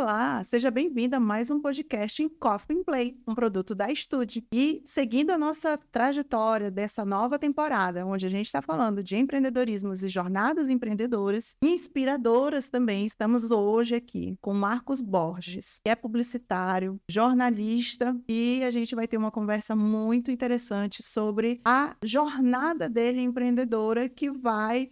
Olá, seja bem-vindo a mais um podcast em Coffee and Play, um produto da Estude. E seguindo a nossa trajetória dessa nova temporada, onde a gente está falando de empreendedorismo e jornadas empreendedoras, inspiradoras também, estamos hoje aqui com Marcos Borges, que é publicitário, jornalista, e a gente vai ter uma conversa muito interessante sobre a jornada dele empreendedora que vai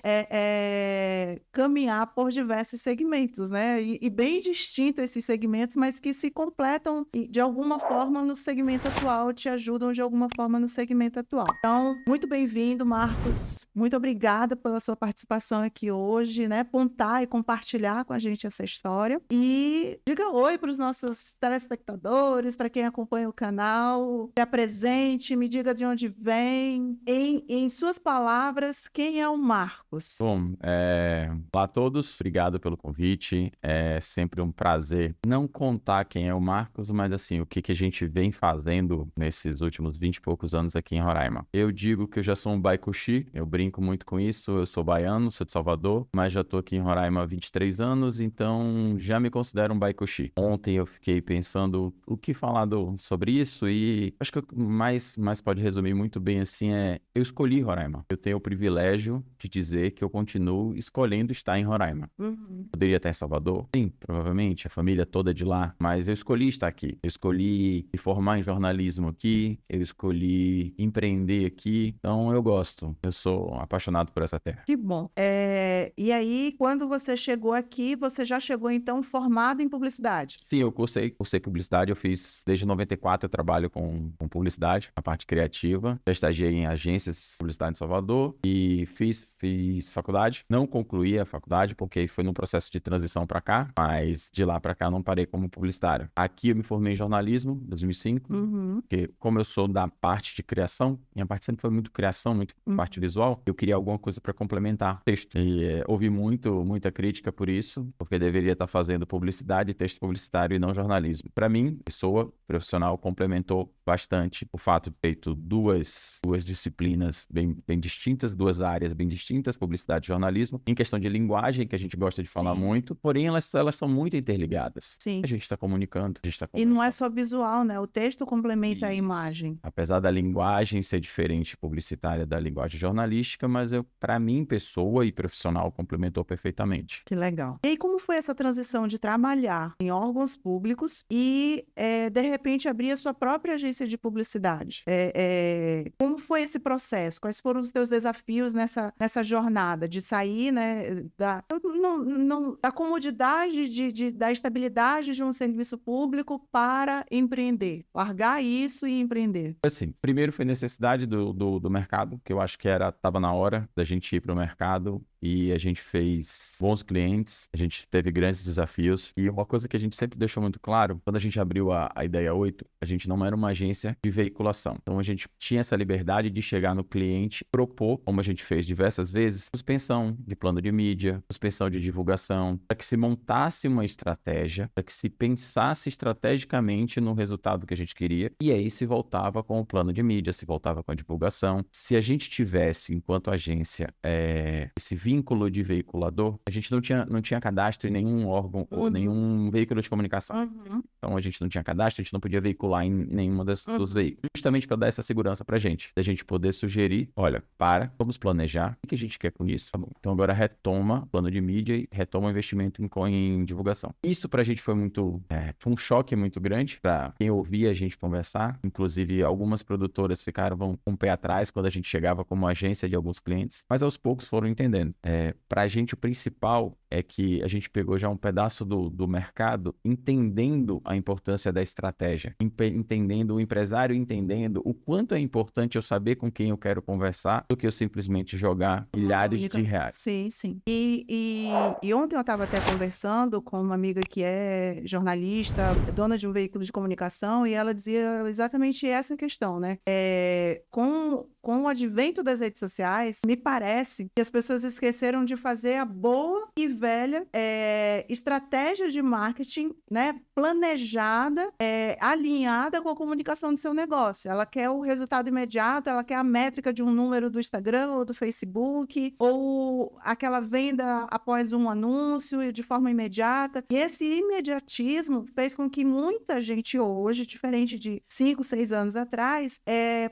caminhar por diversos segmentos, né? E bem distinto esses segmentos, mas que se completam de alguma forma no segmento atual, te ajudam de alguma forma no segmento atual. Então, muito bem-vindo, Marcos. Muito obrigada pela sua participação aqui hoje, né? Contar e compartilhar com a gente essa história. E diga oi para os nossos telespectadores, para quem acompanha o canal, se apresente, me diga de onde vem. Em suas palavras, quem é o Marcos? Bom, olá a todos, obrigado pelo convite, é sempre um prazer não contar quem é o Marcos, mas assim, o que a gente vem fazendo nesses últimos 20 e poucos anos aqui em Roraima. Eu digo que eu já sou um baicuxi, eu brinco muito com isso, eu sou baiano, sou de Salvador, mas já tô aqui em Roraima há 23 anos, então já me considero um baicuxi. Ontem eu fiquei pensando o que falar sobre isso e acho que o que mais pode resumir muito bem assim eu escolhi Roraima. Eu tenho o privilégio de dizer que eu continuo escolhendo estar em Roraima. Poderia estar em Salvador? Sim, provavelmente, a família toda é de lá, mas eu escolhi estar aqui. Eu escolhi me formar em jornalismo aqui, eu escolhi empreender aqui, então eu gosto. Eu sou apaixonado por essa terra. Que bom. E aí, quando você chegou aqui, você já chegou, então, formado em publicidade? Sim, eu cursei publicidade, eu fiz desde 94, eu trabalho com publicidade, a parte criativa. Já estagiei em agências de publicidade em Salvador e fiz faculdade. Não concluí a faculdade porque foi num processo de transição para cá, mas de lá para cá não parei como publicitário. Aqui eu me formei em jornalismo, em 2005, porque como eu sou da parte de criação, minha parte sempre foi muito criação, muito parte visual, eu queria alguma coisa para complementar texto. E ouvi muita crítica por isso, porque deveria estar fazendo publicidade, texto publicitário e não jornalismo. Para mim, pessoa profissional complementou bastante o fato de ter feito duas disciplinas bem distintas, duas áreas bem distintas, publicidade e jornalismo, em questão de linguagem, que a gente gosta de falar muito, porém elas são muito interligadas. Sim. A gente está comunicando, a gente está E não é só visual, né? O texto complementa a imagem. Apesar da linguagem ser diferente publicitária da linguagem jornalística, mas para mim, pessoa e profissional, complementou perfeitamente. Que legal. E aí, como foi essa transição de trabalhar em órgãos públicos e, de repente, abrir a sua própria agência de publicidade? Como foi esse processo? Quais foram os teus desafios nessa jornada de sair, né, da comodidade, da estabilidade de um serviço público para empreender? Largar isso e empreender. Assim, primeiro foi necessidade do mercado, que eu acho que estava na hora da gente ir para o mercado. E a gente fez bons clientes, a gente teve grandes desafios. E uma coisa que a gente sempre deixou muito claro, quando a gente abriu a Ideia 8, a gente não era uma agência de veiculação. Então a gente tinha essa liberdade de chegar no cliente, propor, como a gente fez diversas vezes, suspensão de plano de mídia, suspensão de divulgação, para que se montasse uma estratégia, para que se pensasse estrategicamente no resultado que a gente queria. E aí se voltava com o plano de mídia, se voltava com a divulgação. Se a gente tivesse, enquanto agência, esse vínculo de veiculador, a gente não tinha cadastro em nenhum órgão ou nenhum veículo de comunicação. Então a gente não tinha cadastro, a gente não podia veicular em nenhuma dos veículos. Justamente para dar essa segurança pra gente, da gente poder sugerir, olha, vamos planejar, o que a gente quer com isso? Tá bom. Então agora retoma o plano de mídia e retoma o investimento em divulgação. Isso pra gente foi foi um choque muito grande para quem ouvia a gente conversar. Inclusive algumas produtoras ficaram com o pé atrás quando a gente chegava como agência de alguns clientes, mas aos poucos foram entendendo. Para a gente, o principal é que a gente pegou já um pedaço do mercado, entendendo a importância da estratégia, entendendo o empresário, entendendo o quanto é importante eu saber com quem eu quero conversar, do que eu simplesmente jogar milhares de reais. Sim, sim. E ontem eu estava até conversando com uma amiga que é jornalista, dona de um veículo de comunicação, e ela dizia exatamente essa questão, né? Com o advento das redes sociais, me parece que as pessoas esqueceram de fazer a boa e velha estratégia de marketing, né, planejada, alinhada com a comunicação do seu negócio. Ela quer o resultado imediato, ela quer a métrica de um número do Instagram ou do Facebook, ou aquela venda após um anúncio de forma imediata. E esse imediatismo fez com que muita gente hoje, diferente de 5, 6 anos atrás,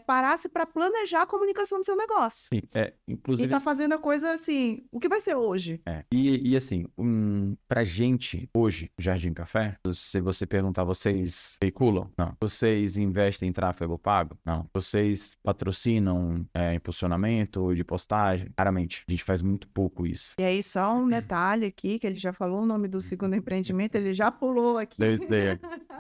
parasse para planejar a comunicação do seu negócio. Sim, inclusive... E tá fazendo a coisa assim, o que vai ser hoje? E assim, pra gente, hoje, Jardim Café, se você perguntar, vocês veiculam? Não. Vocês investem em tráfego pago? Não. Vocês patrocinam impulsionamento de postagem? Claramente, a gente faz muito pouco isso. E aí, só um detalhe aqui, que ele já falou o nome do segundo empreendimento, ele já pulou aqui. Deu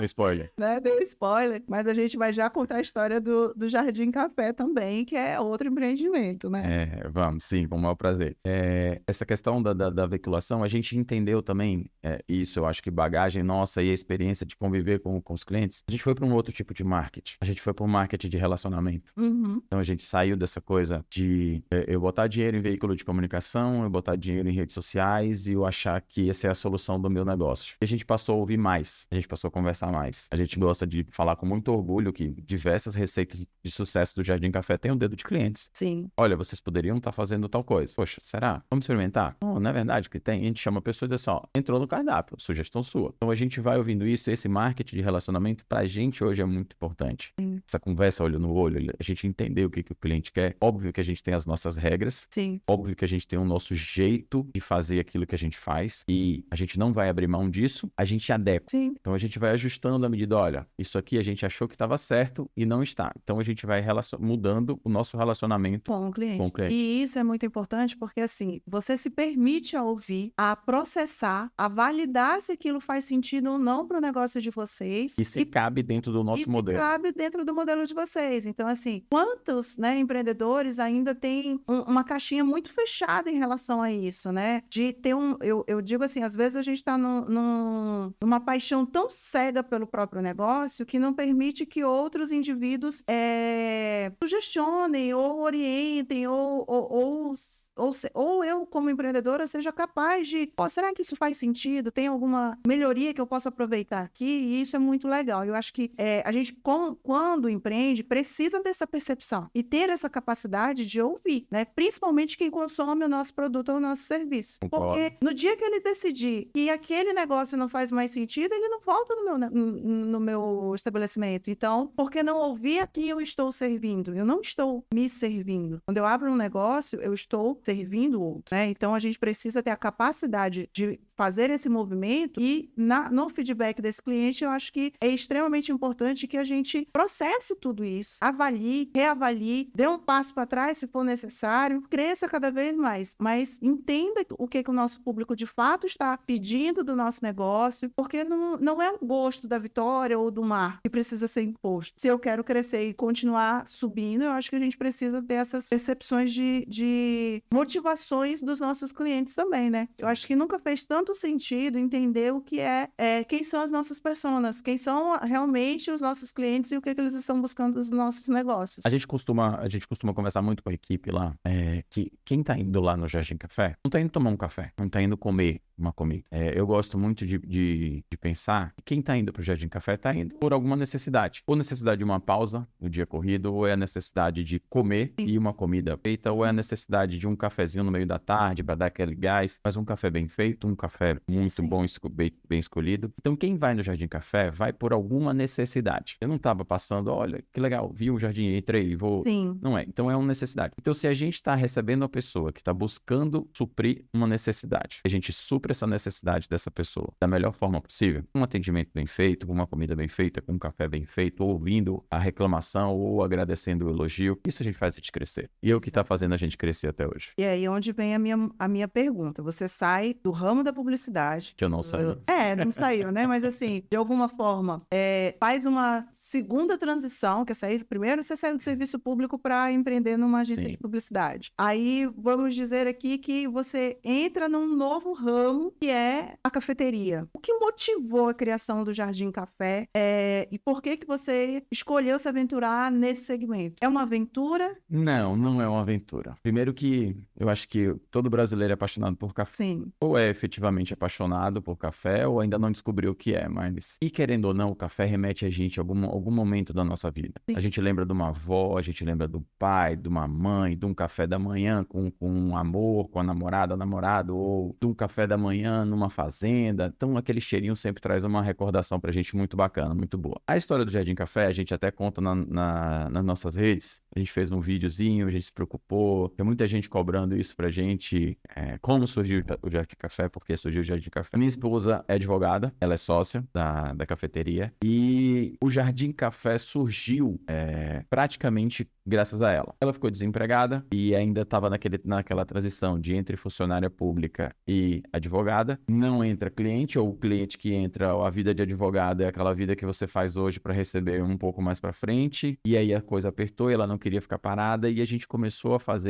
spoiler. Né? Deu spoiler, mas a gente vai já contar a história do Jardim Café também, que é outro empreendimento, né? Vamos, sim, com o maior prazer. Essa questão da veiculação, a gente entendeu também, isso, eu acho que bagagem nossa e a experiência de conviver com os clientes, a gente foi para um outro tipo de marketing. A gente foi para um marketing de relacionamento. Uhum. Então, a gente saiu dessa coisa de eu botar dinheiro em veículo de comunicação, eu botar dinheiro em redes sociais e eu achar que essa é a solução do meu negócio. E a gente passou a ouvir mais, a gente passou a conversar mais. A gente gosta de falar com muito orgulho que diversas receitas de sucesso do Jardim Café têm o dedo de clientes. Sim. Olha, vocês poderiam estar fazendo tal coisa. Poxa, será? Vamos experimentar? Não é verdade que tem. A gente chama a pessoa e diz assim, ó, entrou no cardápio, sugestão sua. Então a gente vai ouvindo isso, esse marketing de relacionamento pra gente hoje é muito importante. Sim. Essa conversa olho no olho, a gente entender o que o cliente quer. Óbvio que a gente tem as nossas regras. Sim. Óbvio que a gente tem o nosso jeito de fazer aquilo que a gente faz e a gente não vai abrir mão disso, a gente adequa. Sim. Então a gente vai ajustando à medida, olha, isso aqui a gente achou que estava certo e não está. Então a gente vai mudando o nosso relacionamento com o cliente. cliente. E isso é muito importante porque, assim, você se permite a ouvir, a processar, a validar se aquilo faz sentido ou não para o negócio de vocês. E se cabe dentro do nosso modelo. E se cabe dentro do modelo de vocês. Então, assim, quantos, né, empreendedores ainda têm uma caixinha muito fechada em relação a isso, né? De ter eu digo assim, às vezes a gente está numa paixão tão cega pelo próprio negócio que não permite que outros indivíduos sugestionem ou orientem ou eu, como empreendedora, seja capaz de, será que isso faz sentido? Tem alguma melhoria que eu possa aproveitar aqui? E isso é muito legal. Eu acho que a gente, quando empreende, precisa dessa percepção e ter essa capacidade de ouvir, né? Principalmente quem consome o nosso produto ou o nosso serviço. Porque no dia que ele decidir que aquele negócio não faz mais sentido, ele não volta no meu estabelecimento. Então, por que não ouvir a quem eu estou servindo? Eu não estou me servindo. Quando eu abro um negócio, eu estou servindo o outro, né? Então, a gente precisa ter a capacidade de fazer esse movimento e no feedback desse cliente, eu acho que é extremamente importante que a gente processe tudo isso, avalie, reavalie, dê um passo para trás se for necessário, cresça cada vez mais, mas entenda o que o nosso público de fato está pedindo do nosso negócio, porque não é o gosto da Vitória ou do Mar que precisa ser imposto. Se eu quero crescer e continuar subindo, eu acho que a gente precisa ter essas percepções de motivações dos nossos clientes também, né? Eu acho que nunca fez tanto sentido entender o que quem são as nossas personas, quem são realmente os nossos clientes e o que eles estão buscando dos nossos negócios. A gente costuma conversar muito com a equipe lá, que quem tá indo lá no Jardim Café, não tá indo tomar um café, não tá indo comer uma comida. Eu gosto muito de pensar que quem tá indo pro Jardim Café tá indo por alguma necessidade. Ou necessidade de uma pausa no dia corrido, ou é a necessidade de comer e uma comida feita, ou é a necessidade de um cafezinho no meio da tarde para dar aquele gás, mas um café bem feito, um café muito bom, bem escolhido. Então, quem vai no Jardim Café vai por alguma necessidade. Eu não tava passando, olha, que legal, vi o jardim, entrei, vou... Sim. Não é. Então, é uma necessidade. Então, se a gente tá recebendo uma pessoa que tá buscando suprir uma necessidade, a gente supre essa necessidade dessa pessoa da melhor forma possível, com um atendimento bem feito, com uma comida bem feita, com um café bem feito, ouvindo a reclamação ou agradecendo o elogio, isso a gente faz a gente crescer. E é o que tá fazendo a gente crescer até hoje. E aí, onde vem a minha pergunta? Você sai do ramo da publicidade publicidade. Que eu não sabia. Não saiu, né? Mas assim, de alguma forma, faz uma segunda transição, que é sair primeiro, você saiu do serviço público para empreender numa agência de publicidade. Aí, vamos dizer aqui que você entra num novo ramo, que é a cafeteria. O que motivou a criação do Jardim Café e por que você escolheu se aventurar nesse segmento? É uma aventura? Não, não é uma aventura. Primeiro que eu acho que todo brasileiro é apaixonado por café. Sim. Ou é efetivamente apaixonado por café, ou ainda não descobriu o que é, mas... E querendo ou não, o café remete a gente a algum momento da nossa vida. Sim. A gente lembra de uma avó, a gente lembra do pai, de uma mãe, de um café da manhã com um amor, com a namorada, namorado, ou de um café da manhã numa fazenda. Então, aquele cheirinho sempre traz uma recordação pra gente muito bacana, muito boa. A história do Jardim Café, a gente até conta nas nossas redes. A gente fez um videozinho, a gente se preocupou. Tem muita gente cobrando isso pra gente. Como surgiu o Jardim Café, por que surgiu o Jardim Café. Minha esposa é advogada, ela é sócia da cafeteria. E o Jardim Café surgiu praticamente graças a ela. Ela ficou desempregada e ainda estava naquela transição de entre funcionária pública e advogada. Não entra cliente, ou o cliente que entra, a vida de advogado é aquela vida que você faz hoje para receber um pouco mais para frente. E aí a coisa apertou, ela não queria ficar parada e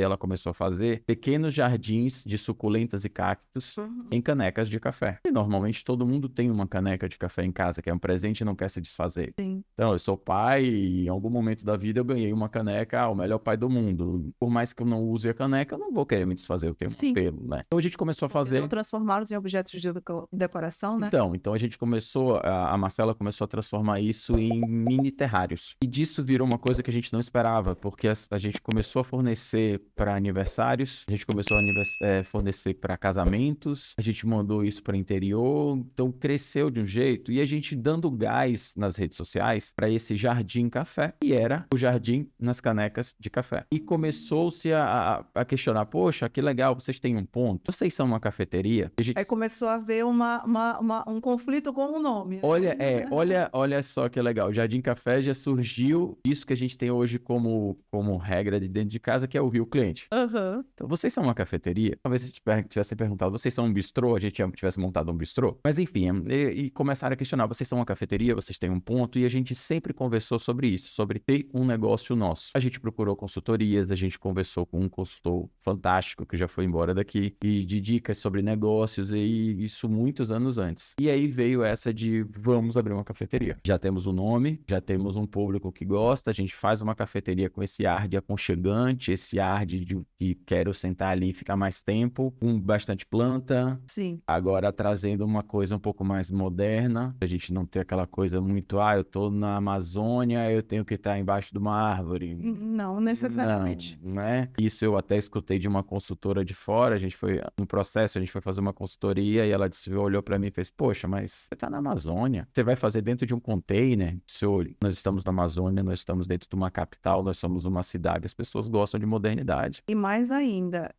ela começou a fazer pequenos jardins de suculentas e cactos em canecas de café. E normalmente todo mundo tem uma caneca de café em casa, que é um presente e não quer se desfazer. Sim. Então, eu sou pai e em algum momento da vida eu ganhei uma caneca, o melhor pai do mundo. Por mais que eu não use a caneca, eu não vou querer me desfazer, eu tenho um apelo, né? Então a gente começou a fazer... Não transformá-los em objetos de decoração, né? Então a gente começou, a Marcela começou a transformar isso em mini terrários. E disso virou uma coisa que a gente não esperava, porque a gente começou a fornecer para aniversários, a gente começou a fornecer para casamentos, a gente mandou isso para interior, então cresceu de um jeito, e a gente dando gás nas redes sociais para esse Jardim Café, e era o jardim nas canecas de café. E começou-se a questionar, poxa, que legal, vocês têm um ponto, vocês são uma cafeteria? Aí começou a haver um conflito com o nome. Olha só que legal, o Jardim Café já surgiu, isso que a gente tem hoje como regra de dentro de casa, que é ouvir o cliente. Então, vocês são uma cafeteria? Talvez se tivesse perguntado, vocês são um bistrô? A gente tivesse montado um bistrô? Mas enfim, e começaram a questionar, vocês são uma cafeteria? Vocês têm um ponto? E a gente sempre conversou sobre isso, sobre ter um negócio nosso. A gente procurou consultorias, a gente conversou com um consultor fantástico que já foi embora daqui, e de dicas sobre negócios, e isso muitos anos antes. E aí veio essa de, vamos abrir uma cafeteria. Já temos o nome, já temos um público que gosta, a gente faz uma cafeteria com esse ar de aconchegante, esse ar de que quero sentar ali e ficar mais tempo, com bastante planta. Sim. Agora trazendo uma coisa um pouco mais moderna, a gente não ter aquela coisa muito, eu tô na Amazônia, eu tenho que estar embaixo de uma árvore. Não necessariamente. Não é? Isso eu até escutei de uma consultora de fora, a gente foi fazer uma consultoria e ela olhou para mim e fez, poxa, mas você tá na Amazônia, você vai fazer dentro de um container? Nós estamos na Amazônia, nós estamos dentro de uma capital, nós somos uma cidade, as pessoas gostam de modernidade. E mais ainda,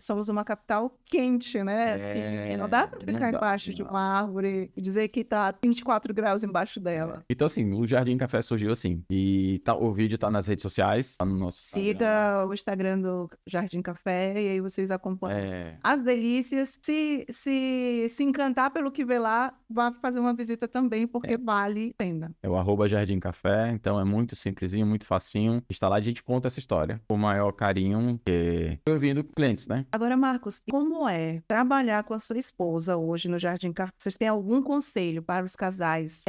somos uma capital quente, né? Assim, não dá para ficar embaixo de uma árvore e dizer que tá 24 graus embaixo dela. Então, assim, o Jardim Café surgiu assim. E o vídeo tá nas redes sociais, tá no nosso Siga o Instagram do Jardim Café e aí vocês acompanham as delícias. Se encantar pelo que vê lá, vá fazer uma visita também, porque vale a pena. É o @Jardim Café, então é muito simplesinho, muito facinho. Está lá, a gente conta essa história com o maior carinho, que ouvindo clientes, né? Agora, Marcos, como é trabalhar com a sua esposa hoje no Jardim Café? Vocês têm algum conselho para os casais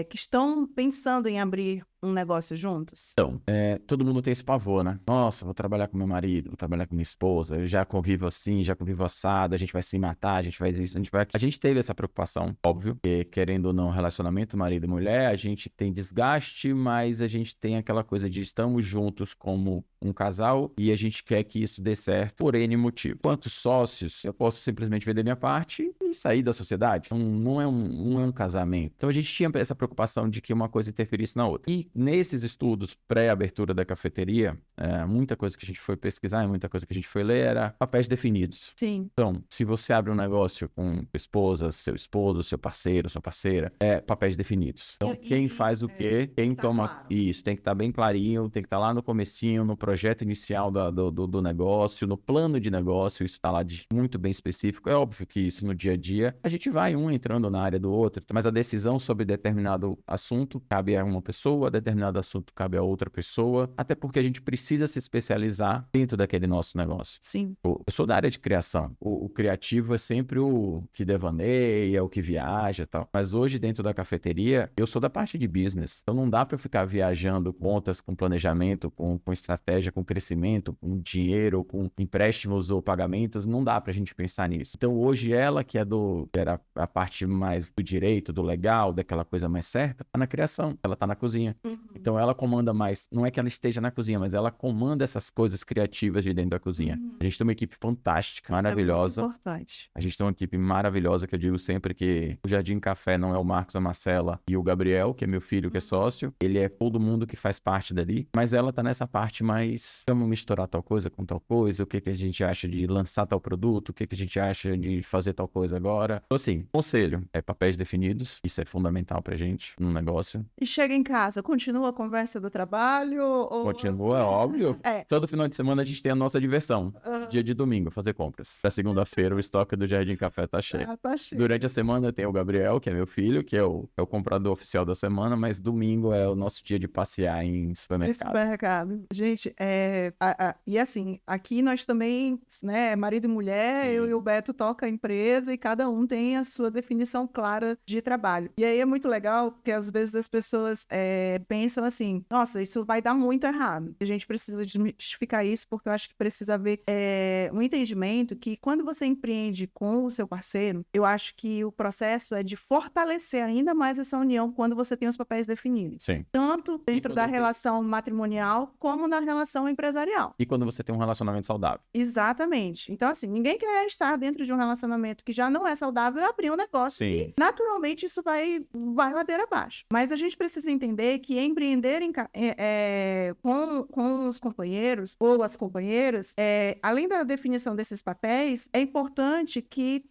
que estão pensando em abrir um negócio juntos? Então, todo mundo tem esse pavor, né? Nossa, vou trabalhar com meu marido, vou trabalhar com minha esposa, eu já convivo assim, já convivo assado, a gente vai se matar, a gente vai isso, a gente teve essa preocupação, óbvio, que querendo ou não, relacionamento marido e mulher, a gente tem desgaste, mas a gente tem aquela coisa de estamos juntos como um casal e a gente quer que isso dê certo por N motivo. Quantos sócios, eu posso simplesmente vender minha parte e sair da sociedade. Não é um casamento. Então a gente tinha essa preocupação de que uma coisa interferisse na outra. E nesses estudos pré-abertura da cafeteria, muita coisa que a gente foi pesquisar e muita coisa que a gente foi ler era papéis definidos. Sim. Então, se você abre um negócio com sua esposa, seu esposo, seu parceiro, sua parceira, papéis definidos. Então, quem faz o quê, quem toma... Claro. Isso, tem que estar bem clarinho, tem que estar lá no comecinho, no projeto inicial do negócio, no plano de negócio, isso está lá muito bem específico. É óbvio que isso no dia a dia, a gente vai entrando na área do outro, mas a decisão sobre determinado assunto cabe a uma pessoa, determinado assunto cabe a outra pessoa, até porque a gente precisa se especializar dentro daquele nosso negócio. Sim. Eu sou da área de criação. O criativo é sempre o que devaneia, o que viaja e tal. Mas hoje, dentro da cafeteria, eu sou da parte de business. Então, não dá para eu ficar viajando contas com planejamento, com estratégia, com crescimento, com dinheiro, com empréstimos ou pagamentos. Não dá pra gente pensar nisso. Então, hoje, ela que era a parte mais do direito, do legal, daquela coisa mais certa, tá na criação. Ela tá na cozinha. Então, ela comanda mais. Não é que ela esteja na cozinha, mas ela comanda essas coisas criativas de dentro da cozinha. A gente tem uma equipe fantástica, maravilhosa. Isso é muito importante. A gente tem uma equipe maravilhosa, que eu digo sempre que o Jardim Café não é o Marcos, a Marcela e o Gabriel, que é meu filho, que é sócio. Ele é todo mundo que faz parte dali, mas ela tá nessa parte mais, vamos misturar tal coisa com tal coisa, o que a gente acha de lançar tal produto, o que a gente acha de fazer tal coisa agora. Então, assim, conselho, papéis definidos, isso é fundamental pra gente no negócio. E chega em casa, continua a conversa do trabalho? Ou... Continua, é óbvio. Todo final de semana a gente tem a nossa diversão. Dia de domingo, fazer compras. Pra segunda-feira, o estoque do Jardim Café tá cheio. Tá cheio. Durante a semana tem o Gabriel, que é meu filho, que é o comprador oficial da semana, mas domingo é o nosso dia de passear em supermercado. Gente, e assim, aqui nós também, né, marido e mulher, eu e o Beto toca a empresa e cada um tem a sua definição clara de trabalho. E aí é muito legal, porque às vezes as pessoas pensam assim, nossa, isso vai dar muito errado. A gente precisa desmistificar isso, porque eu acho que precisa haver um entendimento que quando você empreende com o seu parceiro, eu acho que o processo é de fortalecer ainda mais essa união quando você tem os papéis definidos. Sim. Tanto dentro da relação matrimonial, como na relação empresarial. E quando você tem um relacionamento saudável. Exatamente. Então, assim, ninguém quer estar dentro de um relacionamento que já não é saudável e abrir um negócio. Sim. E, naturalmente, isso vai ladeira abaixo. Mas a gente precisa entender que empreender com os companheiros ou as companheiras, além da definição desses papéis, é importante que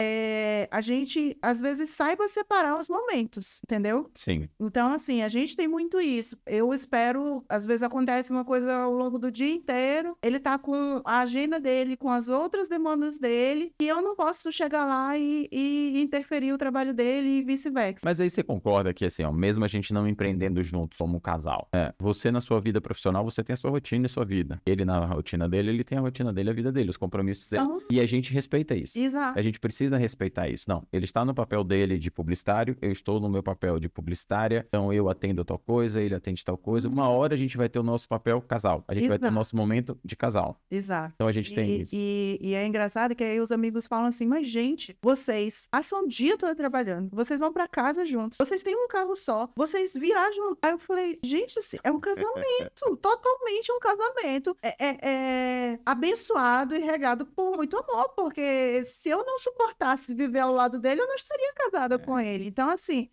a gente, às vezes, saiba separar os momentos, entendeu? Sim. Então, assim, a gente tem muito isso. Eu espero, às vezes acontece uma coisa ao longo do dia inteiro, ele tá com a agenda dele, com as outras demandas dele, e eu não posso chegar lá e interferir o trabalho dele e vice-versa. Mas aí você concorda que, assim, ó, mesmo a gente não empreendendo juntos como um casal, você na sua vida profissional, você tem a sua rotina e sua vida. Ele na rotina dele, ele tem a rotina dele, a vida dele, os compromissos dele. E a gente respeita isso. Exato. A gente precisa respeitar isso. Não, ele está no papel dele de publicitário, eu estou no meu papel de publicitária, então eu atendo tal coisa, ele atende tal coisa. Uma hora a gente vai ter o nosso papel casal. A gente vai ter o nosso momento de casal. Exato. Então a gente tem isso. E é engraçado que aí os amigos falam assim, mas gente, vocês passam o dia todo trabalhando, vocês vão pra casa juntos, vocês têm um carro só, vocês viajam. Aí eu falei, gente, assim, é um casamento, totalmente um casamento. Abençoado e regado por muito amor, porque se eu não suportasse viver ao lado dele, eu não estaria casada com ele. Então, assim,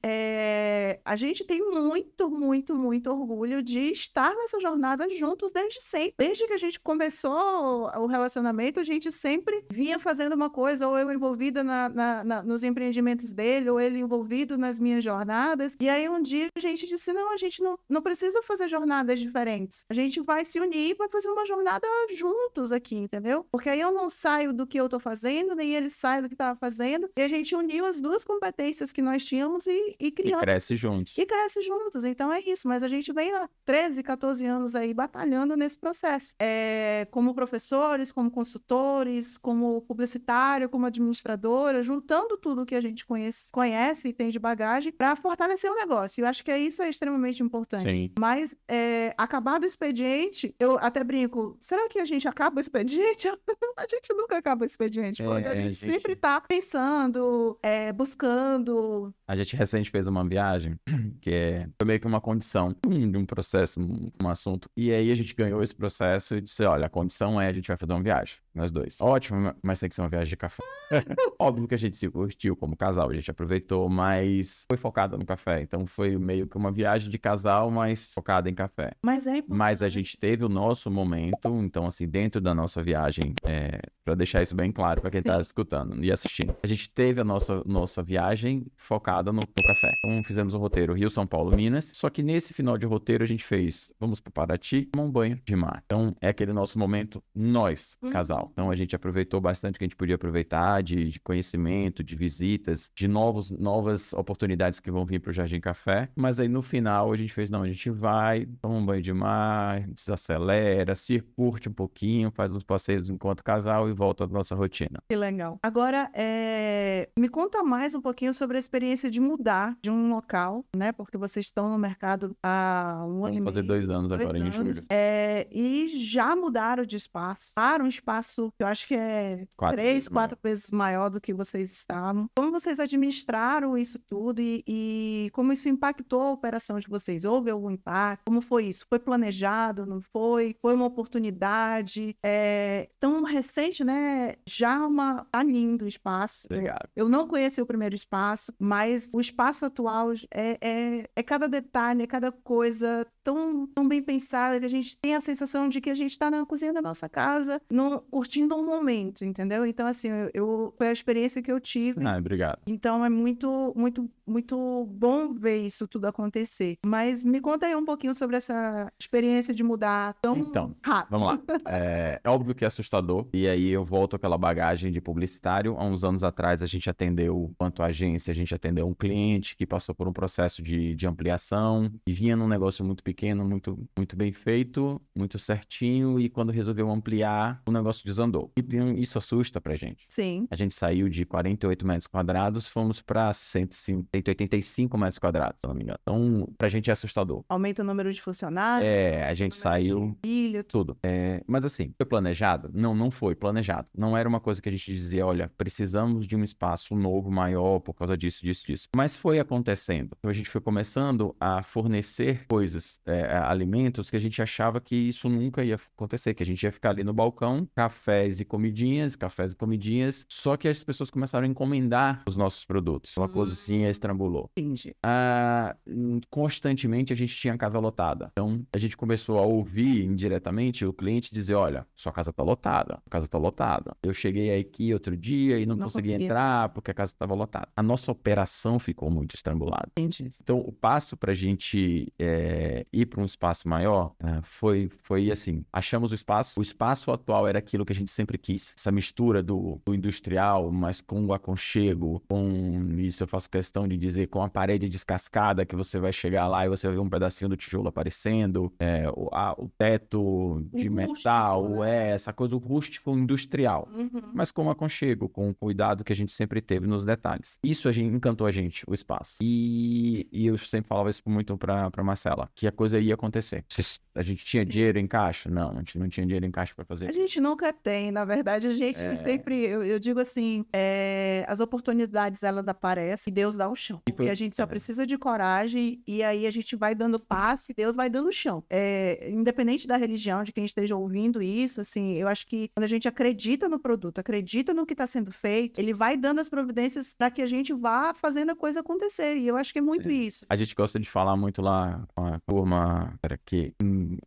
a gente tem muito, muito, muito orgulho de estar nessa jornada juntos desde sempre. Desde que a gente começou o relacionamento, a gente sempre vinha fazendo uma coisa, ou eu envolvida nos empreendimentos dele, ou ele envolvido nas minhas jornadas. E aí um dia a gente disse, não, a gente não precisa fazer jornadas diferentes. A gente vai se unir e vai fazer uma jornada juntos aqui, entendeu? Porque aí eu não saio do que eu tô fazendo, nem ele sai do que tava fazendo. E a gente uniu as duas competências que nós tínhamos e criamos. E cresce juntos. E cresce juntos. Então é isso. Mas a gente vem há 13, 14 anos aí batalhando nesse processo. Como professores, como consultores, como publicitário, como administradora, juntando tudo que a gente conhece e tem de bagagem para fortalecer o negócio. Eu acho que isso é extremamente importante. Sim. Mas acabado o expediente, eu até brinco, será que a gente acaba o expediente? A gente nunca acaba o expediente, porque a gente sempre está pensando, buscando. A gente recente fez uma viagem que foi meio que uma condição de um processo, um assunto. E aí a gente ganhou esse processo e disse, olha, a condição é a gente vai fazer uma viagem. nós dois. Ótimo, mas tem que ser uma viagem de café. Óbvio que a gente se curtiu como casal, a gente aproveitou, mas foi focada no café. Então foi meio que uma viagem de casal, mas focada em café. Mas é Mas a gente teve o nosso momento, então assim, dentro da nossa viagem, para deixar isso bem claro para quem tá escutando e assistindo, a gente teve a nossa viagem focada no café. Então fizemos o roteiro Rio, São Paulo, Minas, só que nesse final de roteiro a gente fez, vamos para Paraty, tomar um banho de mar. Então é aquele nosso momento, nós, casal. Então a gente aproveitou bastante o que a gente podia aproveitar de conhecimento, de visitas, de novas oportunidades que vão vir para o Jardim Café, mas aí no final a gente fez, não, a gente vai, toma um banho de mar, desacelera, se curte um pouquinho, faz uns passeios enquanto casal e volta à nossa rotina. Que legal. Agora, me conta mais um pouquinho sobre a experiência de mudar de um local, né? Porque vocês estão no mercado há um ano e Vamos fazer meio, 2 anos agora, em julho. E já mudaram de espaço para um espaço que eu acho que é 4 vezes maior do que vocês estavam. Como vocês administraram isso tudo e como isso impactou a operação de vocês? Houve algum impacto? Como foi isso? Foi planejado? Não foi? Foi uma oportunidade? Tão recente, né? Tá lindo o espaço. Obrigado. Eu não conheci o primeiro espaço, mas o espaço atual é cada detalhe, é cada coisa tão bem pensada que a gente tem a sensação de que a gente está na cozinha da nossa casa, curtindo um momento, entendeu? Então, assim, foi a experiência que eu tive. Obrigado. Então, é muito, muito, muito bom ver isso tudo acontecer. Mas me conta aí um pouquinho sobre essa experiência de mudar tão rápido. Vamos lá. É óbvio que é assustador. E aí eu volto àquela bagagem de publicitário. Há uns anos atrás a gente atendeu, quanto agência, a gente atendeu um cliente que passou por um processo de ampliação e vinha num negócio muito pequeno, muito, muito bem feito, muito certinho. E quando resolveu ampliar, o negócio desandou. E isso assusta pra gente. Sim. A gente saiu de 48 metros quadrados, fomos para 185 metros quadrados, se não me engano. Então, pra gente é assustador. Aumenta o número de funcionários. A gente saiu, tudo. Mas assim, foi planejado? Não foi planejado. Não era uma coisa que a gente dizia, olha, precisamos de um espaço novo, maior, por causa disso. Mas foi acontecendo. Então, a gente foi começando a fornecer coisas, alimentos que a gente achava que isso nunca ia acontecer, que a gente ia ficar ali no balcão, cafés e comidinhas, só que as pessoas começaram a encomendar os nossos produtos. Uma cozinha estrambulou. Entendi. Constantemente a gente tinha casa lotada. Então, a gente começou a ouvir indiretamente o cliente dizer, olha, sua casa tá lotada, Eu cheguei aqui outro dia e não consegui entrar porque a casa estava lotada. A nossa operação ficou muito estrambulada. Entendi. Então, o passo para a gente ir para um espaço maior foi assim, achamos o espaço atual era aquilo que a gente sempre quis, essa mistura do industrial, mas com o aconchego, com isso eu faço questão de dizer, com a parede descascada que você vai chegar lá e você vai ver um pedacinho do tijolo aparecendo, o teto de metal, rústico, né? essa coisa rústico industrial, mas com o aconchego, com o cuidado que a gente sempre teve nos detalhes. Isso encantou a gente, o espaço. E eu sempre falava isso muito pra Marcela, que a coisa ia acontecer. A gente tinha dinheiro em caixa? Não, a gente não tinha dinheiro em caixa pra fazer. A gente nunca tem, na verdade, a gente sempre, eu digo assim, as oportunidades elas aparecem e Deus dá o chão. Porque a gente só precisa de coragem e aí a gente vai dando passo e Deus vai dando o chão. Independente da religião, de quem esteja ouvindo isso, assim, eu acho que quando a gente acredita no produto, acredita no que está sendo feito, ele vai dando as providências para que a gente vá fazendo a coisa acontecer. E eu acho que é muito isso. A gente gosta de falar muito lá com a turma,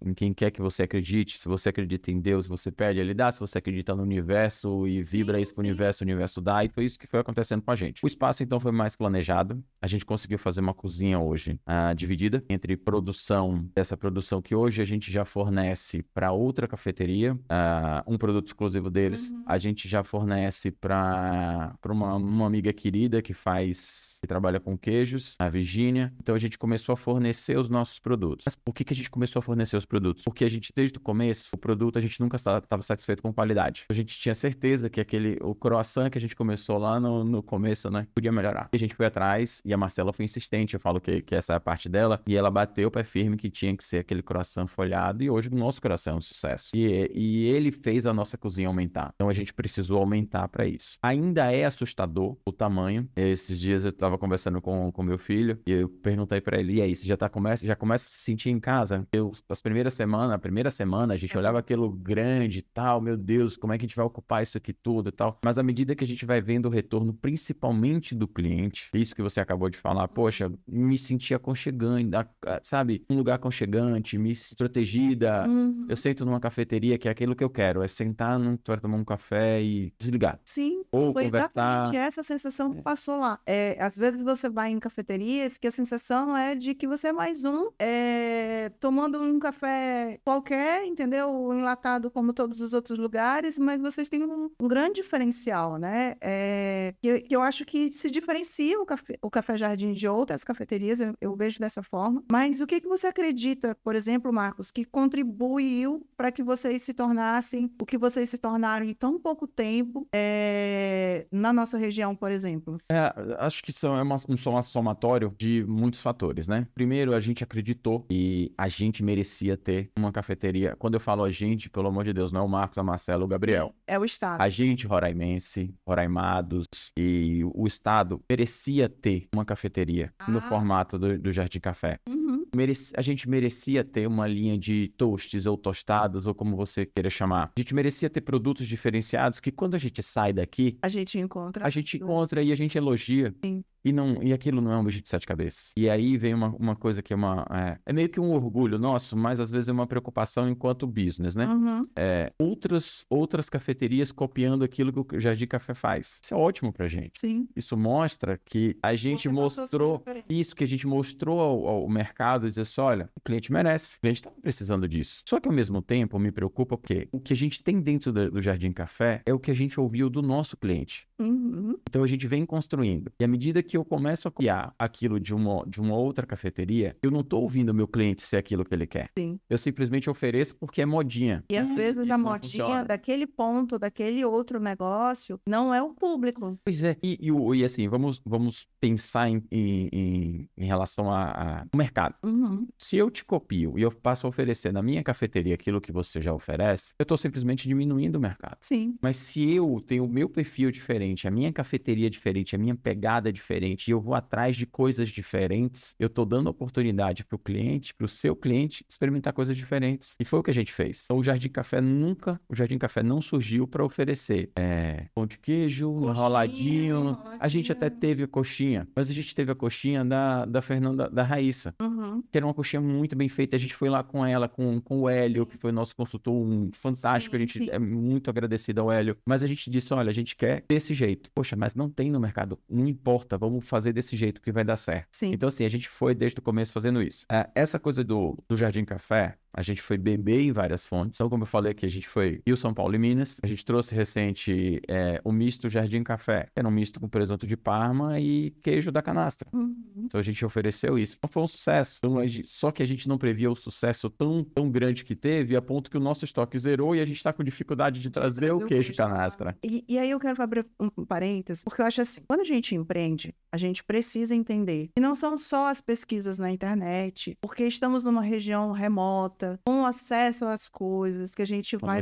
em quem quer que você acredite. Se você acredita em Deus, você pede, ele dá. Se você acredita no universo e vibra isso pro universo, o universo dá. E foi isso que foi acontecendo com a gente. O espaço, então, foi mais planejado. A gente conseguiu fazer uma cozinha hoje dividida entre essa produção que hoje a gente já fornece para outra cafeteria, um produto exclusivo deles. A gente já fornece para uma amiga querida que trabalha com queijos, a Virgínia. Então a gente começou a fornecer os nossos produtos. Mas por que a gente começou a fornecer os produtos? Porque a gente, desde o começo, o produto a gente nunca estava satisfeito com qualidade. A gente tinha certeza que o croissant que a gente começou lá no começo, né, podia melhorar. E a gente foi atrás e a Marcela foi insistente. Eu falo que essa é a parte dela. E ela bateu o pé firme que tinha que ser aquele croissant folhado. E hoje o nosso croissant é um sucesso. E ele fez a nossa cozinha aumentar. Então a gente precisou aumentar para isso. Ainda é assustador o tamanho. Esses dias eu estava conversando com meu filho e eu perguntei para ele, e aí, você já começa a se sentir em casa? A primeira semana a gente olhava aquilo grande e tal, meu Deus, como é que a gente vai ocupar isso aqui tudo e tal. Mas à medida que a gente vai vendo o retorno, principalmente do cliente, isso que você acabou de falar, poxa, me senti aconchegante, sabe? Um lugar aconchegante, me sinto protegida. Eu sento numa cafeteria que é aquilo que eu quero, é sentar para tomar um café e desligar. Sim, Ou foi conversar. exatamente essa sensação que passou lá. Às vezes você vai em cafeterias que a sensação é de que você é mais um, tomando um café qualquer, entendeu? Enlatado como todos os outros lugares, mas vocês têm um grande diferencial, né? Que eu acho que se diferencia o Café Jardim de outras cafeterias, eu vejo dessa forma. Mas o que você acredita, por exemplo, Marcos, que contribuiu para que vocês se tornassem o que vocês se tornaram em tão pouco tempo na nossa região, por exemplo? Acho que um somatório de muitos fatores, né? Primeiro, a gente acreditou e a gente merecia ter uma cafeteria. Quando eu falo a gente, pelo amor de Deus, não é o Marcos, a Marcela, o Gabriel. Sim, é o Estado. A gente, roraimense, roraimados e o Estado merecia ter uma cafeteria no formato do Jardim Café. A gente merecia ter uma linha de toasts ou tostadas, ou como você queira chamar. A gente merecia ter produtos diferenciados que quando a gente sai daqui, a gente encontra e a gente elogia. Sim. E aquilo não é um bicho de 7 cabeças. E aí vem uma coisa que é meio que um orgulho nosso, mas às vezes é uma preocupação enquanto business, né? Outras cafeterias copiando aquilo que o Jardim Café faz. Isso é ótimo pra gente. Sim. Isso mostra que a gente mostrou isso, que a gente mostrou ao mercado e dizer assim, olha, o cliente merece, o cliente tá precisando disso. Só que ao mesmo tempo me preocupa porque o que a gente tem dentro do Jardim Café é o que a gente ouviu do nosso cliente. Então a gente vem construindo. E à medida que eu começo a criar aquilo de uma outra cafeteria, eu não estou ouvindo o meu cliente ser aquilo que ele quer. Sim. Eu simplesmente ofereço porque é modinha. E às vezes a modinha daquele ponto, daquele outro negócio, não é o público. Pois é. E assim, vamos pensar em relação ao mercado. Se eu te copio e eu passo a oferecer na minha cafeteria aquilo que você já oferece, eu estou simplesmente diminuindo o mercado. Sim. Mas se eu tenho o meu perfil diferente, a minha cafeteria diferente, a minha pegada diferente, e eu vou atrás de coisas diferentes, eu estou dando oportunidade para o cliente, para o seu cliente, experimentar coisas diferentes. E foi o que a gente fez. Então, o Jardim Café não surgiu para oferecer pão de queijo, enroladinho. A gente até teve a coxinha, mas a gente teve a coxinha da Fernanda, da Raíssa, que era uma coxinha muito bem feita. A gente foi lá com ela, com o Hélio, que foi nosso consultor, fantástico. A gente é muito agradecido ao Hélio. Mas a gente disse, olha, a gente quer desse jeito. Poxa, mas não tem no mercado. Não importa, vamos fazer desse jeito que vai dar certo. Sim. Então, assim, a gente foi desde o começo fazendo isso. Essa coisa do Jardim Café, a gente foi beber em várias fontes. Então, como eu falei aqui, a gente foi Rio, São Paulo e Minas. A gente trouxe recente o misto Jardim Café, que era um misto com presunto de Parma e queijo da canastra. Então, a gente ofereceu isso. Então, foi um sucesso. Então, só que a gente não previa o sucesso tão grande que teve, a ponto que o nosso estoque zerou e a gente está com dificuldade de trazer o queijo canastra. E aí eu quero abrir um parênteses, porque eu acho assim, quando a gente empreende, a gente precisa entender que não são só as pesquisas na internet, porque estamos numa região remota, com acesso às coisas, que a gente vai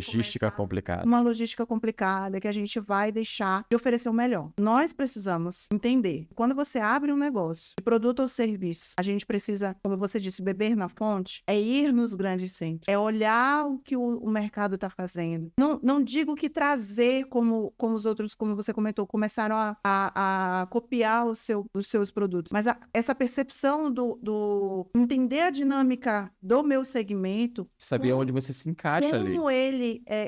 uma logística complicada, que a gente vai deixar de oferecer o melhor. Nós precisamos entender, quando você abre um negócio, de produto ou serviço, a gente precisa, como você disse, beber na fonte, é ir nos grandes centros, é olhar o que o mercado está fazendo. Não digo que trazer como os outros, como você comentou, começaram a copiar os seus produtos, mas essa percepção do entender a dinâmica do meu segmento, saber onde você se encaixa ali.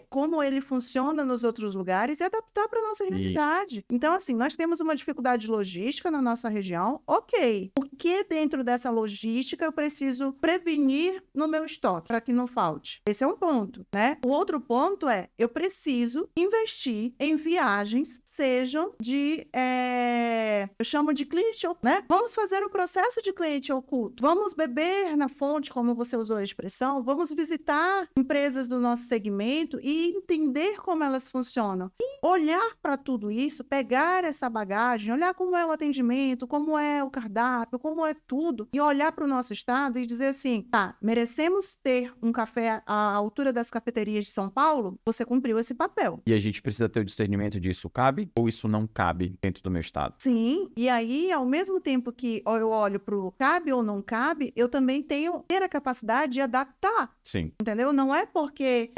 Como ele funciona nos outros lugares e adaptar para nossa realidade. Então, assim, nós temos uma dificuldade logística na nossa região, ok. Por que dentro dessa logística eu preciso prevenir no meu estoque para que não falte? Esse é um ponto, né? O outro ponto é, eu preciso investir em viagens, sejam eu chamo de cliente, né? Vamos fazer o processo de cliente oculto. Vamos beber na fonte, como você usou a expressão. Vamos visitar empresas do nosso segmento e entender como elas funcionam. E olhar para tudo isso, pegar essa bagagem, olhar como é o atendimento, como é o cardápio, como é tudo, e olhar para o nosso estado e dizer assim, tá, merecemos ter um café à altura das cafeterias de São Paulo? Você cumpriu esse papel. E a gente precisa ter o discernimento disso cabe ou isso não cabe dentro do meu estado? Sim, e aí, ao mesmo tempo que eu olho para o cabe ou não cabe, eu também tenho ter a capacidade de Tá, Sim. entendeu? Não é porque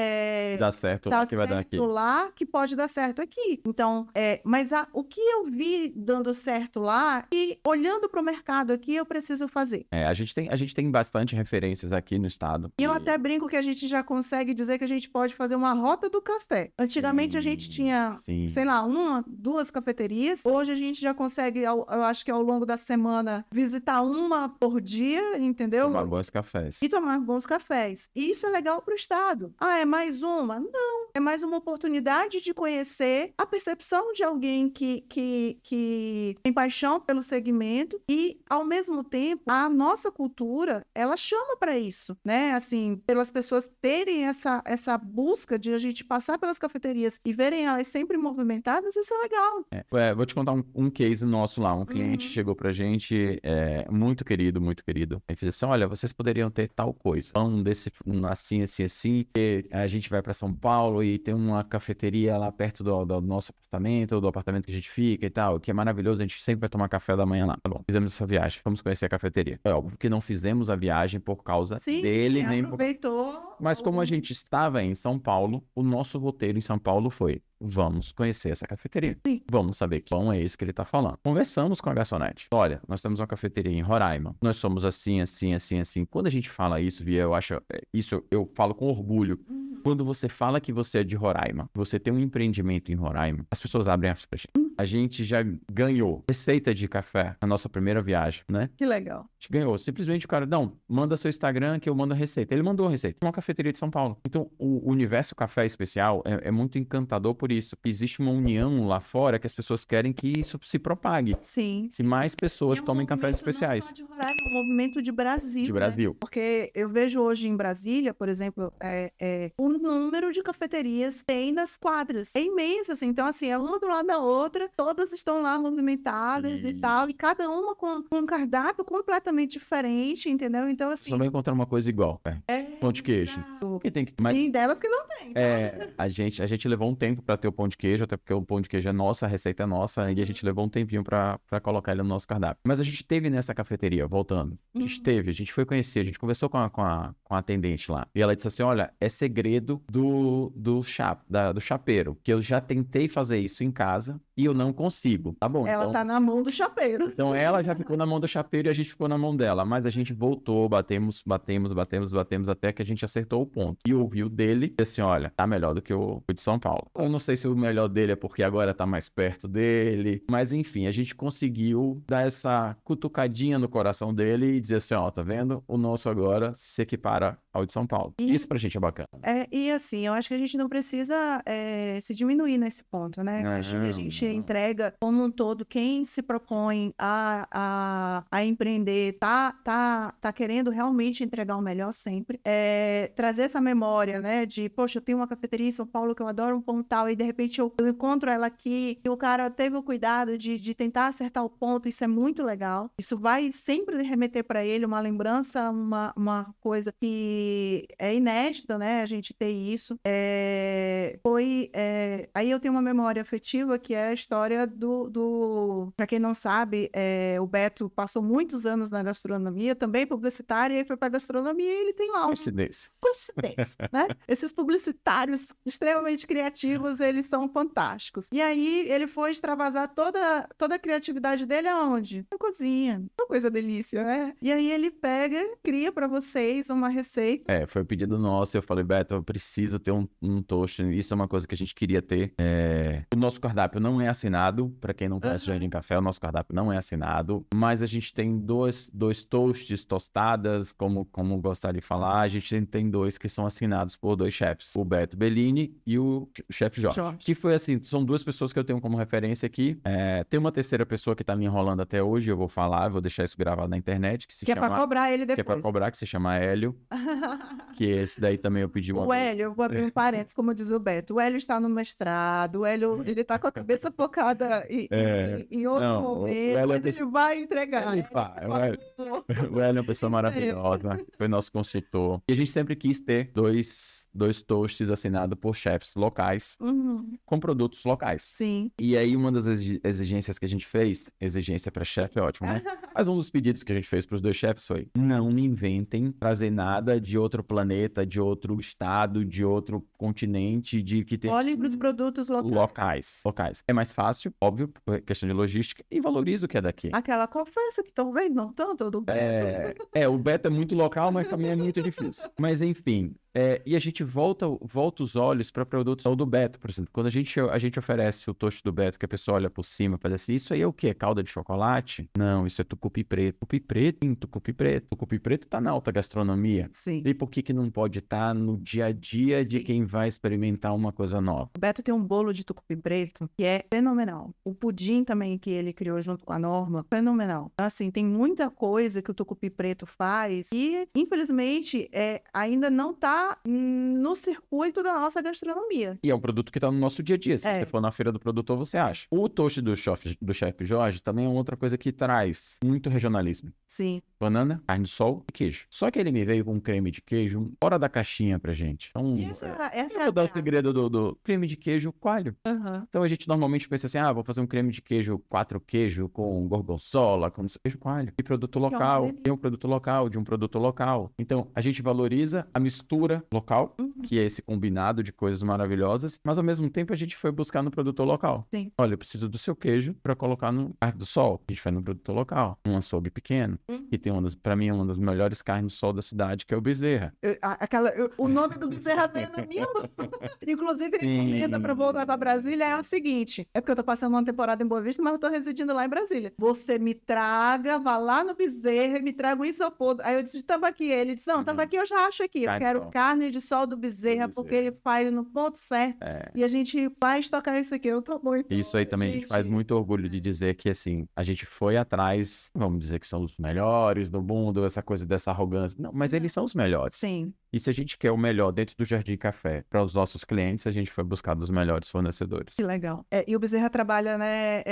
Dá certo tá lá que vai dar aqui. certo lá que pode dar certo aqui. Então, mas o que eu vi dando certo lá e olhando para o mercado aqui, eu preciso fazer. A gente tem bastante referências aqui no estado. E eu até brinco que a gente já consegue dizer que a gente pode fazer uma rota do café. Antigamente a gente tinha, sei lá, 1, 2 cafeterias. Hoje a gente já consegue, eu acho que ao longo da semana, visitar uma por dia, entendeu? Tomar bons cafés. E tomar bons cafés. E isso é legal para o estado. Ah, é mais uma? Não. É mais uma oportunidade de conhecer a percepção de alguém que tem paixão pelo segmento e, ao mesmo tempo, a nossa cultura, ela chama para isso, né? Assim, pelas pessoas terem essa busca de a gente passar pelas cafeterias e verem elas sempre movimentadas, isso é legal. Vou te contar um case nosso lá. Um cliente chegou pra gente, muito querido, muito querido. Ele disse assim, olha, vocês poderiam ter tal coisa. Pão desse, assim, assim, assim. E a gente vai pra São Paulo e tem uma cafeteria lá perto do nosso apartamento, ou do apartamento que a gente fica e tal, que é maravilhoso. A gente sempre vai tomar café da manhã lá. Tá bom, fizemos essa viagem. Vamos conhecer a cafeteria. É óbvio que não fizemos a viagem por causa dele, nem aproveitou. Mas como a gente estava em São Paulo, o nosso roteiro em São Paulo foi: vamos conhecer essa cafeteria. Sim. Vamos saber que pão é esse que ele tá falando. Conversamos com a garçonete. Olha, nós temos uma cafeteria em Roraima. Nós somos assim, assim, assim, assim. Quando a gente fala isso, Bia, eu acho... Isso eu falo com orgulho. Quando você fala que você é de Roraima, você tem um empreendimento em Roraima, as pessoas abrem as pra gente. A gente já ganhou receita de café na nossa primeira viagem, né? Que legal. A gente ganhou. Simplesmente o cara, não, manda seu Instagram que eu mando a receita. Ele mandou a receita. Uma cafeteria de São Paulo. Então, o universo café especial é muito encantador por isso. Existe uma união lá fora que as pessoas querem que isso se propague. Sim. Se mais pessoas tomem cafés especiais. Não só de Roraima, é um movimento de Brasil. De Brasil. Né? Porque eu vejo hoje em Brasília, por exemplo, o número de cafeterias tem nas quadras. É imenso, assim. Então, assim, é uma do lado da outra, todas estão lá movimentadas e tal, e cada uma com um cardápio completamente diferente, entendeu? Então, assim... Só vai encontrar uma coisa igual, pão de queijo. Porque tem que... Mas... Tem delas que não tem. Tá? A gente levou um tempo para ter o pão de queijo, até porque o pão de queijo é nosso, a receita é nossa, e a gente levou um tempinho para colocar ele no nosso cardápio. Mas a gente teve nessa cafeteria, voltando. A gente foi conhecer, a gente conversou com a atendente lá. E ela disse assim, olha, é segredo do chapeiro, que eu já tentei fazer isso em casa e eu não consigo. Tá bom, ela então... tá na mão do chapeiro. Então ela já ficou na mão do chapeiro e a gente ficou na mão dela. Mas a gente voltou, batemos, até que a gente acertou o ponto. E ouviu dele e assim, olha, tá melhor do que o de São Paulo. Eu não sei se o melhor dele é porque agora tá mais perto dele. Mas enfim, a gente conseguiu dar essa cutucadinha no coração dele e dizer assim, ó, tá vendo? O nosso agora se equipara ao de São Paulo. Isso pra gente é bacana. E assim, eu acho que a gente não precisa se diminuir nesse ponto, né? Eu acho que a gente entrega como um todo, quem se propõe a empreender, tá querendo realmente entregar o melhor sempre. Trazer essa memória, né? De, poxa, eu tenho uma cafeteria em São Paulo que eu adoro um pão tal, e de repente eu encontro ela aqui, e o cara teve o cuidado de tentar acertar o ponto, isso é muito legal. Isso vai sempre remeter para ele uma lembrança, uma coisa que é inédita, né? A gente ter isso. Aí eu tenho uma memória afetiva que é a história para quem não sabe, o Beto passou muitos anos na gastronomia, também publicitário, e aí foi para gastronomia e ele tem lá coincidência, né? Esses publicitários extremamente criativos, eles são fantásticos. E aí ele foi extravasar toda a criatividade dele aonde? Na cozinha. Uma coisa delícia, né? E aí ele pega, cria para vocês uma receita. Foi o pedido nosso. Eu falei, Beto, eu preciso ter um toast. Isso é uma coisa que a gente queria ter. O nosso cardápio não é assinado. Para quem não conhece o Jardim Café, o nosso cardápio não é assinado. Mas a gente tem dois toasts, tostadas, como gostar de falar. A gente tem dois que são assinados por dois chefs. O Beto Bellini e o chefe Jorge. Que foi assim, são duas pessoas que eu tenho como referência aqui. Tem uma terceira pessoa que tá me enrolando até hoje. Eu vou falar, vou deixar isso gravado na internet. Que é pra cobrar ele depois. Que é pra cobrar, que se chama Hélio. Que esse daí também eu pedi uma... O Hélio, eu vou abrir um parênteses, como diz o Beto. O Hélio está no mestrado, o Hélio, ele tá com a cabeça focada em outro momento, mas ele vai entregar. O Hélio é uma pessoa maravilhosa, foi nosso consultor. E a gente sempre quis quis ter dois toasts assinados por chefs locais com produtos locais. Sim. E aí, uma das exigências que a gente fez, exigência para chefe é ótimo, né? Mas um dos pedidos que a gente fez para os dois chefes foi: não me inventem trazer nada de outro planeta, de outro estado, de outro continente, de que tem Olhem para os produtos locais. locais. É mais fácil, óbvio, por questão de logística, e valoriza o que é daqui. Aquela confesso que talvez não tanto do Beto. O Beto é muito local, mas também é muito difícil. Mas enfim, e a gente volta os olhos para produtos do Beto, por exemplo. Quando a gente oferece o toast do Beto, que a pessoa olha por cima para dizer assim, isso aí é o quê? Calda de chocolate? Não, isso é tucupi preto. Tucupi preto? Sim, tucupi preto. Tucupi preto tá na alta gastronomia. Sim. E por que não pode estar no dia a dia de quem vai experimentar uma coisa nova? O Beto tem um bolo de tucupi preto que é fenomenal. O pudim também que ele criou junto com a Norma, fenomenal. Então, assim, tem muita coisa que o tucupi preto faz e, infelizmente, ainda não está no circuito da nossa gastronomia. E é um produto que está no nosso dia a dia. Se você for na feira do produtor, você acha. O toast do chefe Jorge também é outra coisa que traz muito regionalismo. Sim. Banana, carne de sol e queijo. Só que ele me veio com um creme de queijo fora da caixinha pra gente. Então, essa eu vou dar o segredo do creme de queijo coalho. Então a gente normalmente pensa assim, vou fazer um creme de queijo 4 queijo com gorgonzola, com queijo coalho. E produto local, tem um produto local, de um produto local. Então a gente valoriza a mistura local, que é esse combinado de coisas maravilhosas, mas ao mesmo tempo a gente foi buscar no produtor local. Sim. Olha, eu preciso do seu queijo para colocar no carne do sol. A gente vai no produtor local, um açougue pequeno, que tem pra mim, uma das melhores carnes do sol da cidade, que é o Bezerra. O nome do Bezerra veio na minha mão. Inclusive, a encomenda para voltar para Brasília é o seguinte: é porque eu tô passando uma temporada em Boa Vista, mas eu tô residindo lá em Brasília. Você me traga, vá lá no Bezerra e me traga um isopor. Aí eu disse, tambaqui. Ele disse, não, tambaqui eu já acho aqui. Eu quero carne de sol do Bezerra, porque ele faz no ponto certo. E a gente vai estocar isso aqui. Eu tô muito. Isso aí também a gente faz muito orgulho de dizer que, assim, a gente foi atrás, vamos dizer que são os melhores do mundo, essa coisa dessa arrogância. Não, mas eles são os melhores. Sim. E se a gente quer o melhor dentro do Jardim Café para os nossos clientes, a gente foi buscar dos melhores fornecedores. Que legal. E o Bezerra trabalha, né,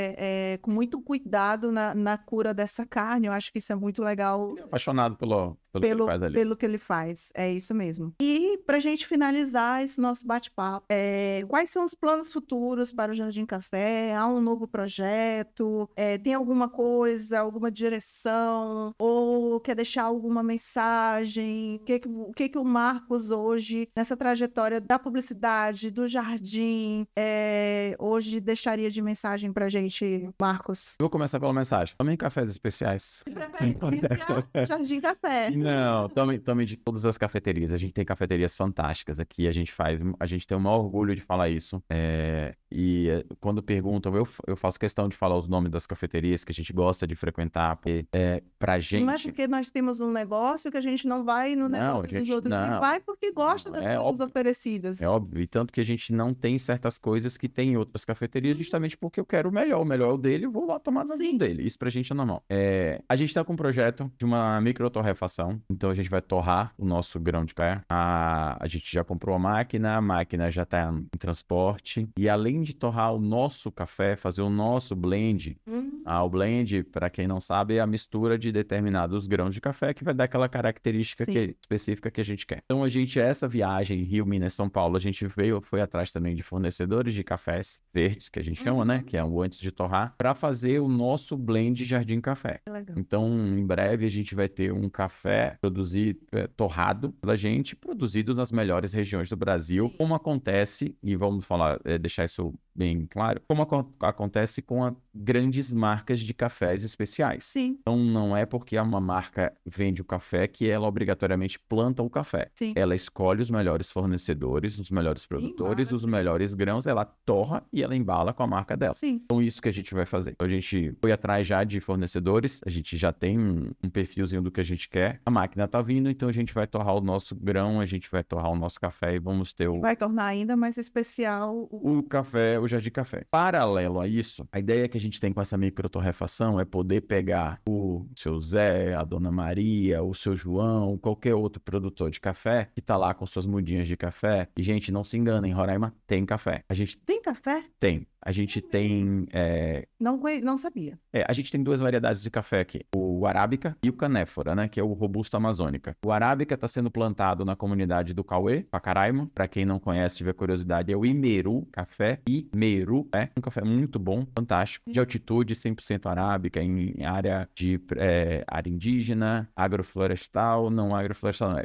com muito cuidado na cura dessa carne. Eu acho que isso é muito legal. Ele é apaixonado pelo que ele faz ali. Pelo que ele faz. É isso mesmo. E para a gente finalizar esse nosso bate-papo, quais são os planos futuros para o Jardim Café? Há um novo projeto? Tem alguma coisa, alguma direção? Ou quer deixar alguma mensagem? O que o Marcos hoje, nessa trajetória da publicidade, do jardim, hoje deixaria de mensagem pra gente, Marcos? Vou começar pela mensagem. Tomem cafés especiais. Jardim Café. Não, tomem de todas as cafeterias. A gente tem cafeterias fantásticas aqui. A gente tem o maior orgulho de falar isso. Quando perguntam, eu faço questão de falar os nomes das cafeterias que a gente gosta de frequentar, porque pra gente... Não é porque nós temos um negócio que a gente não vai no negócio dos outros. E vai porque gosta das coisas oferecidas. É óbvio. E tanto que a gente não tem certas coisas que tem em outras cafeterias, justamente porque eu quero o melhor. O melhor é o dele, eu vou lá tomar na mão dele. Isso pra gente é normal. A gente tá com um projeto de uma microtorrefação. Então a gente vai torrar o nosso grão de café. A gente já comprou a máquina já tá em transporte. E além de torrar o nosso café, fazer o nosso blend. O blend, para quem não sabe, é a mistura de determinados grãos de café que vai dar aquela característica específica que a gente quer. Então essa viagem Rio, Minas, São Paulo, a gente foi atrás também de fornecedores de cafés verdes, que a gente chama, né? Que é o antes de torrar, para fazer o nosso blend Jardim Café. Então, em breve, a gente vai ter um café torrado pela gente, produzido nas melhores regiões do Brasil, como acontece, e vamos falar, deixar isso bem claro, como acontece com grandes marcas de cafés especiais. Sim. Então, não é porque uma marca vende o café que ela obrigatoriamente planta o café. Sim. Ela escolhe os melhores fornecedores, os melhores produtores, os melhores grãos, ela torra e ela embala com a marca dela. Sim. Então, isso que a gente vai fazer. Então, a gente foi atrás já de fornecedores, a gente já tem um perfilzinho do que a gente quer. A máquina tá vindo, então a gente vai torrar o nosso grão, a gente vai torrar o nosso café e vamos ter Vai tornar ainda mais especial o café, o Jardim Café. Paralelo a isso, a ideia que a gente tem com essa microtorrefação é poder pegar o seu Zé, a Dona Maria, o seu João, qualquer outro produtor de café que tá lá com suas mudinhas de café. E, gente, não se enganem, em Roraima tem café. A gente tem café? tem. A gente tem Não sabia. a gente tem 2 variedades de café aqui, o Arábica e o Canéfora, né, que é o Robusta Amazônica. O Arábica está sendo plantado na comunidade do Cauê, Pacaraima. Para quem não conhece, tiver curiosidade, é o Imeru Café. Imeru, um café muito bom, fantástico, de altitude, 100% arábica, em área de área indígena, agroflorestal, não agroflorestal, não,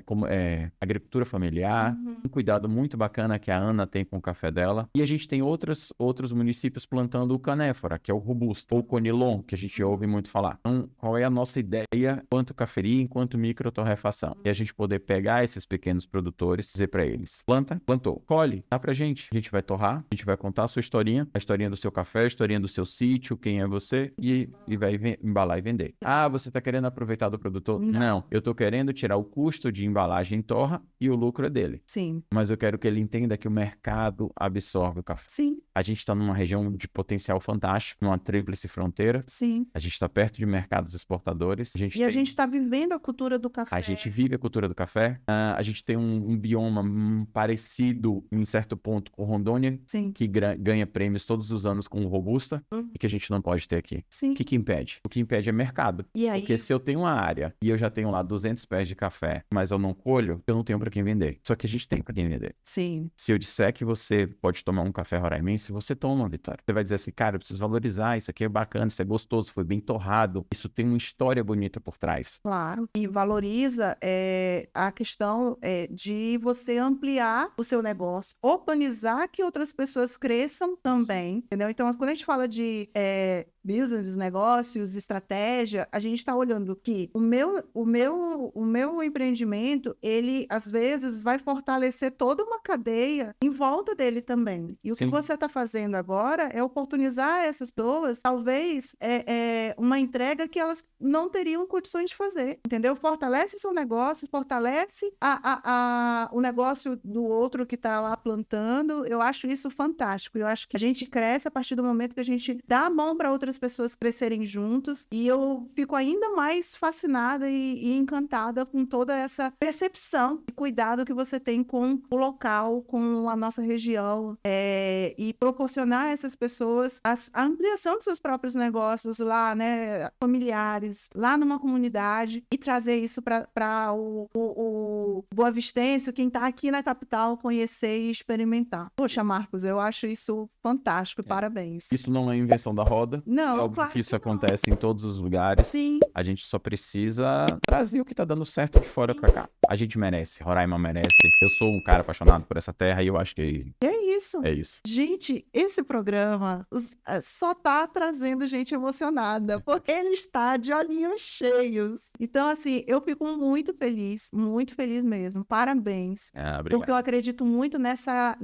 agricultura familiar. Um cuidado muito bacana que a Ana tem com o café dela. E a gente tem outros municípios plantando o Canéfora, que é o Robusta, ou o Conilon, que a gente ouve muito falar. Então, qual é a nossa ideia quanto cafeteria, enquanto microtorrefação? E a gente poder pegar esses pequenos produtores e dizer para eles, planta, plantou, colhe, dá pra gente. A gente vai torrar, a gente vai contar a sua historinha, a historinha do seu café, a historinha do seu sítio, quem é você, e vai embalar e vender. Ah, você tá querendo aproveitar do produtor? Não. Eu tô querendo tirar o custo de embalagem em torra e o lucro é dele. Sim. Mas eu quero que ele entenda que o mercado absorve o café. Sim. A gente está numa região de potencial fantástico, numa tríplice fronteira. Sim. A gente está perto de mercados exportadores. A gente está vivendo a cultura do café. A gente vive a cultura do café. A gente tem um bioma parecido, em certo ponto, com Rondônia, Sim. que ganha prêmios todos os anos com o Robusta, e que a gente não pode ter aqui. Sim. O que impede? O que impede é mercado. E aí? Porque se eu tenho uma área e eu já tenho lá 200 pés de café, mas eu não colho, eu não tenho para quem vender. Só que a gente tem para quem vender. Sim. Se eu disser que você pode tomar um café roraimense, você toma, Vitória. Você vai dizer assim, cara, eu preciso valorizar, isso aqui é bacana, isso é gostoso, foi bem torrado, isso tem uma história bonita por trás. Claro. E valoriza a questão de você ampliar o seu negócio, organizar que outras pessoas cresçam também, entendeu? Então, quando a gente fala de business, negócios, estratégia, a gente está olhando que o meu empreendimento, ele às vezes vai fortalecer toda uma cadeia em volta dele também. E o que você está fazendo agora é oportunizar essas pessoas, talvez, uma entrega que elas não teriam condições de fazer, entendeu? Fortalece o seu negócio, fortalece o negócio do outro que está lá plantando. Eu acho isso fantástico. Eu acho que a gente cresce a partir do momento que a gente dá a mão para outras pessoas crescerem juntos, e eu fico ainda mais fascinada e encantada com toda essa percepção e cuidado que você tem com o local, com a nossa região, e proporcionar a essas pessoas a ampliação dos seus próprios negócios lá, né, familiares, lá numa comunidade, e trazer isso para o boavistense, quem está aqui na capital, conhecer e experimentar. Poxa, Marcos, eu acho isso fantástico, parabéns. Isso não é invenção da roda. Não, é óbvio claro que isso que acontece em todos os lugares. Sim. A gente só precisa trazer o que tá dando certo de fora pra cá. A gente merece, Roraima merece. Eu sou um cara apaixonado por essa terra e eu acho que é isso. É isso. Gente, esse programa só tá trazendo gente emocionada, porque ele está de olhinhos cheios. Então, assim, eu fico muito feliz mesmo. Parabéns. Obrigado. Porque eu acredito muito nessa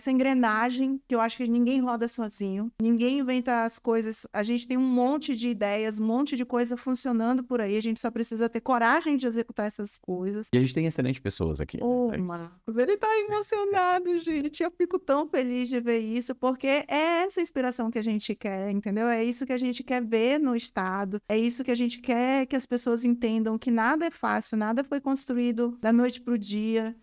engrenagem, que eu acho que ninguém roda sozinho. Ninguém inventa as coisas. A gente tem um monte de ideias, um monte de coisa funcionando por aí. A gente só precisa ter coragem de executar essas coisas. E a gente tem excelentes pessoas aqui. Marcos, ele tá emocionado, gente. Eu fico tão feliz de ver isso, porque é essa inspiração que a gente quer, entendeu? É isso que a gente quer ver no estado. É isso que a gente quer que as pessoas entendam, que nada é fácil, nada foi construído da noite pro dia.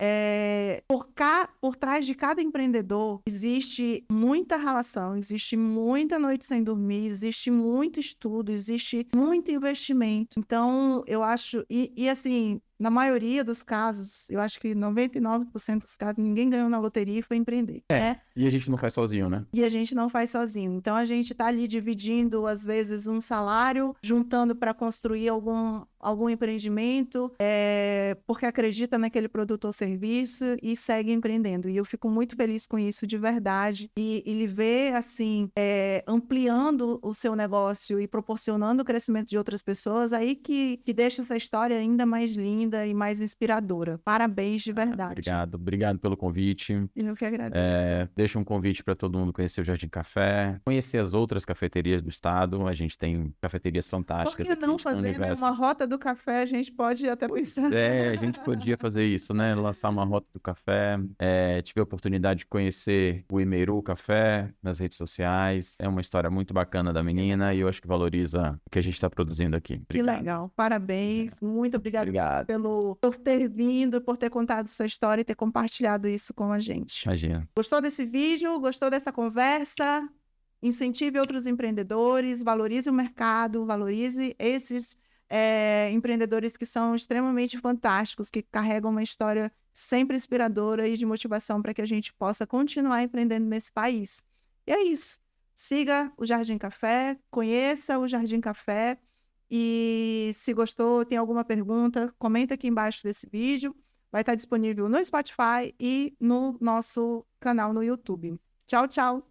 Por trás de cada empreendedor existe muita relação, existe muita noite sem dormir, existe muito estudo, existe muito investimento. Então, eu acho... E assim... Na maioria dos casos, eu acho que 99% dos casos, ninguém ganhou na loteria e foi empreender. Né? E a gente não faz sozinho, né? E a gente não faz sozinho. Então, a gente está ali dividindo, às vezes, um salário, juntando para construir algum empreendimento, porque acredita naquele produto ou serviço e segue empreendendo. E eu fico muito feliz com isso, de verdade. E lhe ver, assim, ampliando o seu negócio e proporcionando o crescimento de outras pessoas, aí que deixa essa história ainda mais linda e mais inspiradora. Parabéns de verdade. Obrigado pelo convite. Eu que agradeço. Deixa um convite para todo mundo conhecer o Jardim Café, conhecer as outras cafeterias do estado. A gente tem cafeterias fantásticas. Por que não fazer uma rota do café, a gente pode até pensar. A gente podia fazer isso, né? Lançar uma rota do café. Tive a oportunidade de conhecer o Imeru Café nas redes sociais. É uma história muito bacana da menina e eu acho que valoriza o que a gente está produzindo aqui. Que Obrigado. legal. Parabéns. Muito obrigada Obrigado. por ter vindo, por ter contado sua história e ter compartilhado isso com a gente. Imagina. Gostou desse vídeo? Gostou dessa conversa? Incentive outros empreendedores, valorize o mercado, valorize esses empreendedores que são extremamente fantásticos, que carregam uma história sempre inspiradora e de motivação para que a gente possa continuar empreendendo nesse país. E é isso. Siga o Jardim Café, conheça o Jardim Café e se gostou, tem alguma pergunta, comenta aqui embaixo desse vídeo. Vai estar disponível no Spotify e no nosso canal no YouTube. Tchau, tchau!